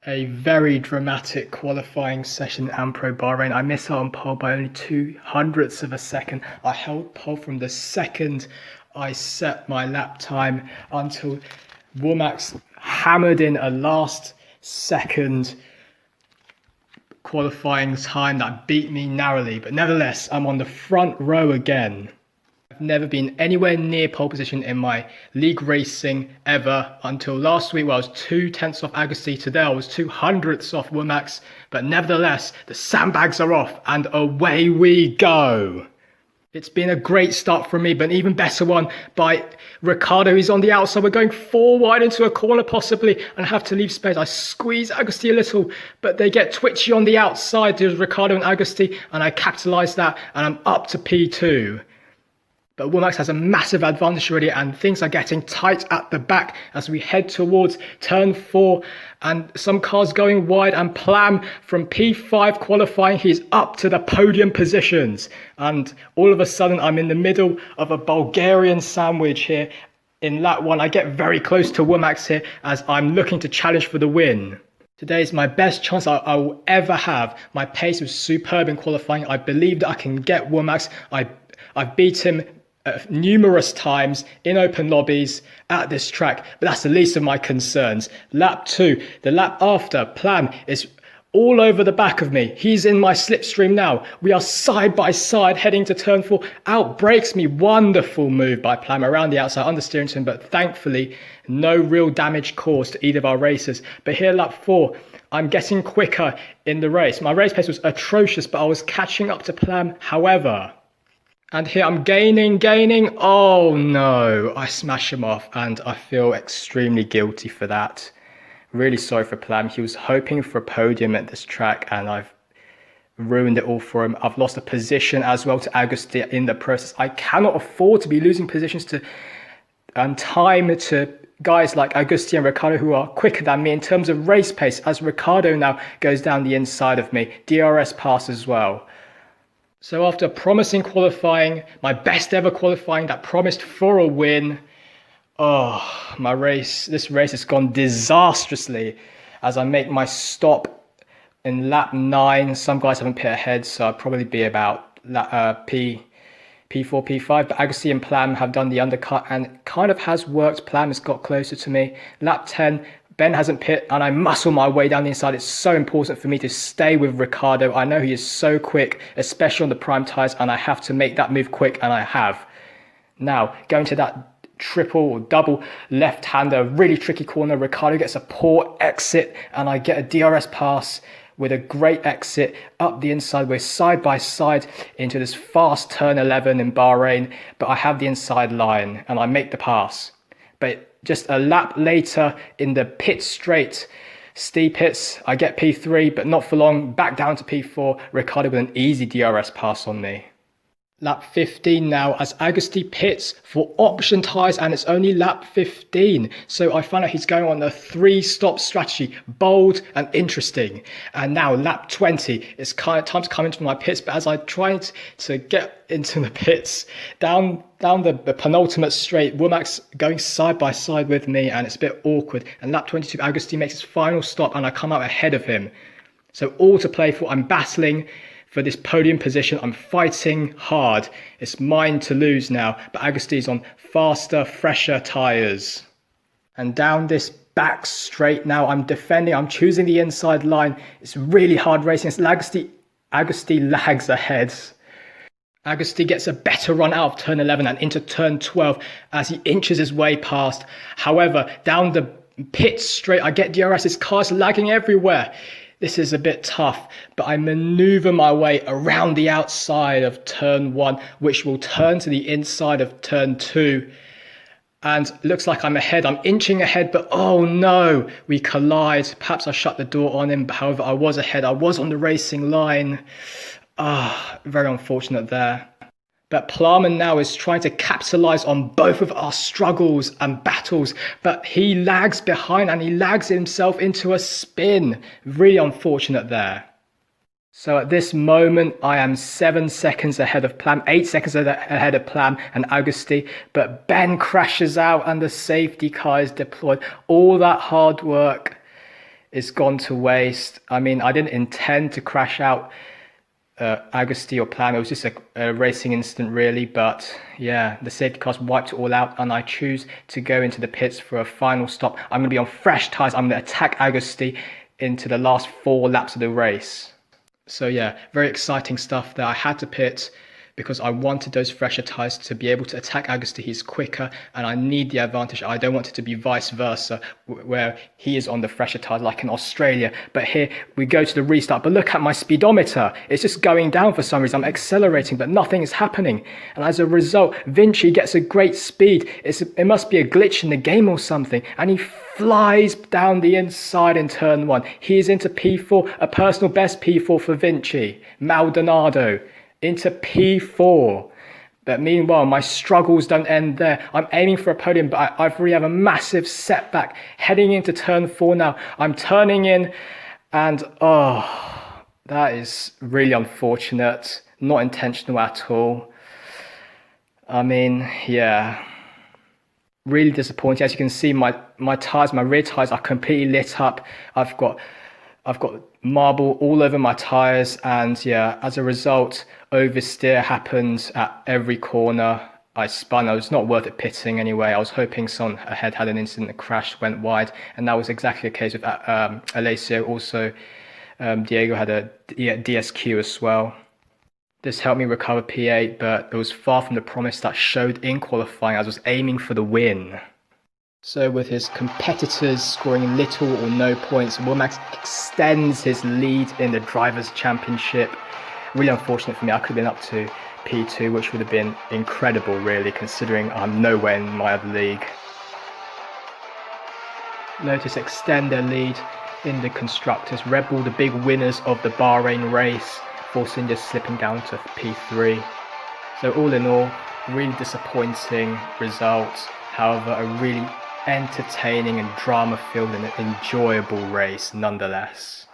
A very dramatic qualifying session at AmPro Bahrain. I missed out on pole by only 200ths of a second. I held pole from the second I set my lap time until Womack's hammered in a last second qualifying time that beat me narrowly. But nevertheless, I'm on the front row again. I've never been anywhere near pole position in my league racing ever until last week where I was 2/10 off Agassi. Today I was 200ths off Womack's, but nevertheless the sandbags are off and away we go. It's been a great start for me, but an even better one by Ricciardo. He's on the outside. We're going 4 wide into a corner possibly and have to leave space. I squeeze Agassi a little, but they get twitchy on the outside. There's Ricciardo and Agassi, and I capitalise that, and I'm up to P2. But Womack has a massive advantage already, and things are getting tight at the back as we head towards turn 4 and some cars going wide, and Plam from P5 qualifying, he's up to the podium positions, and all of a sudden I'm in the middle of a Bulgarian sandwich here in lap 1. I get very close to Womack's here as I'm looking to challenge for the win. Today is my best chance I will ever have. My pace was superb in qualifying. I believe that I can get Womack's. I've beat him numerous times in open lobbies at this track, but that's the least of my concerns. Lap 2, the lap after, Plam is all over the back of me. He's in my slipstream now. We are side by side heading to turn 4. Outbrakes me. Wonderful move by Plam around the outside, understeering to him, but thankfully no real damage caused to either of our racers. But here lap 4, I'm getting quicker in the race. My race pace was atrocious, but I was catching up to Plam, however. And here I'm gaining. Oh no, I smash him off and I feel extremely guilty for that. Really sorry for Plam. He was hoping for a podium at this track and I've ruined it all for him. I've lost a position as well to Agassi in the process. I cannot afford to be losing positions to time to guys like Agassi and Ricciardo who are quicker than me in terms of race pace, as Ricciardo now goes down the inside of me. DRS pass as well. So after promising qualifying, my best ever qualifying that promised for a win, this race has gone disastrously as I make my stop in lap 9. Some guys haven't pit ahead, so I'll probably be about P4, P5, but Agassi and Plam have done the undercut and it kind of has worked. Plam has got closer to me. Lap 10, Ben hasn't pit and I muscle my way down the inside. It's so important for me to stay with Ricciardo. I know he is so quick, especially on the prime tyres, and I have to make that move quick, and I have. Now, going to that triple or double left-hander, really tricky corner. Ricciardo gets a poor exit and I get a DRS pass with a great exit up the inside. We're side by side into this fast turn 11 in Bahrain, but I have the inside line and I make the pass. But just a lap later in the pit straight, steep hits, I get P3, but not for long, back down to P4, Ricciardo with an easy DRS pass on me. Lap 15 now as Agassi pits for option tyres and it's only lap 15. So I find out he's going on a 3-stop strategy, bold and interesting. And now lap 20, it's kind of time to come into my pits, but as I try to get into the pits, down the penultimate straight, Womack's going side by side with me and it's a bit awkward. And lap 22, Agassi makes his final stop and I come out ahead of him. So all to play for. I'm battling for this podium position. I'm fighting hard. It's mine to lose now, but Agassi's on faster, fresher tyres. And down this back straight now, I'm defending, I'm choosing the inside line. It's really hard racing. It's Agassi lags ahead. Agassi gets a better run out of turn 11 and into turn 12 as he inches his way past. However, down the pit straight, I get DRS. His car's lagging everywhere. This is a bit tough, but I maneuver my way around the outside of turn 1, which will turn to the inside of turn 2. And looks like I'm ahead. I'm inching ahead, but oh no, we collide. Perhaps I shut the door on him, but however, I was ahead. I was on the racing line. Very unfortunate there. But Plarman now is trying to capitalise on both of our struggles and battles, but he lags behind and he lags himself into a spin. Really unfortunate there. So at this moment, I am 7 seconds ahead of Plam, 8 seconds ahead of Plam and Agassi, but Ben crashes out and the safety car is deployed. All that hard work it's gone to waste. I mean, I didn't intend to crash out Agusti or Plan. It was just a racing incident, really. But yeah, the safety cars wiped it all out, and I choose to go into the pits for a final stop. I'm going to be on fresh tyres. I'm going to attack Agusti into the last 4 laps of the race. So yeah, very exciting stuff there. I had to pit because I wanted those fresher tyres to be able to attack Agusti. He's quicker, and I need the advantage. I don't want it to be vice versa, where he is on the fresher tyres like in Australia. But here we go to the restart. But look at my speedometer. It's just going down for some reason. I'm accelerating, but nothing is happening. And as a result, Vinci gets a great speed. It must be a glitch in the game or something. And he flies down the inside in turn 1. He is into P4, a personal best P4 for Vinci. Maldonado into P4. But meanwhile, my struggles don't end there. I'm aiming for a podium, but I really have a massive setback heading into turn 4 now. I'm turning in, and oh, that is really unfortunate. Not intentional at all. I mean, yeah, really disappointing. As you can see, my tires, my rear tires are completely lit up. I've got marble all over my tires, and yeah, as a result, oversteer happened at every corner. I spun. It was not worth it pitting anyway. I was hoping someone ahead had an incident, the crash went wide, and that was exactly the case with Alessio. Also, Diego had a DSQ as well. This helped me recover P8, but it was far from the promise that showed in qualifying, as I was aiming for the win. So with his competitors scoring little or no points, Womack extends his lead in the Drivers' Championship. Really unfortunate for me. I could have been up to P2, which would have been incredible, really, considering I'm nowhere in my other league. Lotus extend their lead in the Constructors. Red Bull, the big winners of the Bahrain race, Force India slipping down to P3. So all in all, really disappointing result. However, a really entertaining and drama-filled and enjoyable race nonetheless.